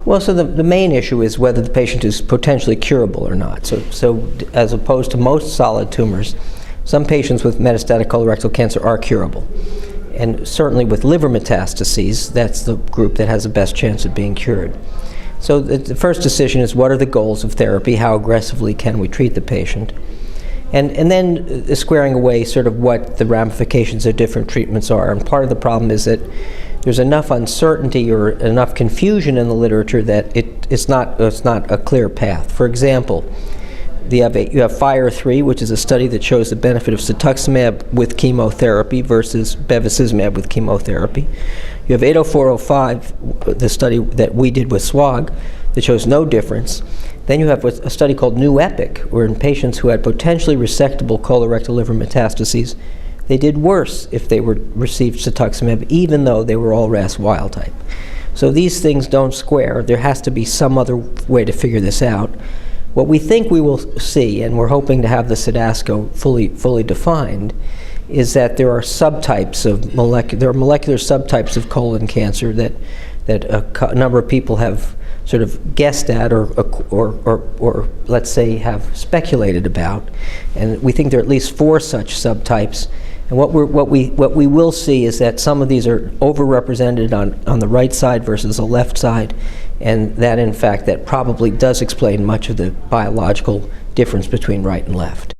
Well, so the main issue is whether the patient is potentially curable or not. So as opposed to most solid tumors, some patients with metastatic colorectal cancer are curable. And certainly with liver metastases, that's the group that has the best chance of being cured. So the first decision is, what are the goals of therapy? How aggressively can we treat the patient? And then squaring away sort of what the ramifications of different treatments are. And part of the problem is that there's enough uncertainty or enough confusion in the literature that it's not a clear path. For example, you have FIRE3, which is a study that shows the benefit of cetuximab with chemotherapy versus bevacizumab with chemotherapy. You have 80405, the study that we did with SWOG, that shows no difference. Then you have a study called New Epic, where in patients who had potentially resectable colorectal liver metastases, they did worse if they received cetuximab, even though they were all RAS wild type. So these things don't square. There has to be some other way to figure this out. What we think we will see, and we're hoping to have this at ASCO fully defined, is that there are subtypes of molecular subtypes of colon cancer that a number of people have sort of guessed at or let's say have speculated about, and we think there are at least 4 such subtypes. And what we will see is that some of these are overrepresented on the right side versus the left side, and that in fact that probably does explain much of the biological difference between right and left.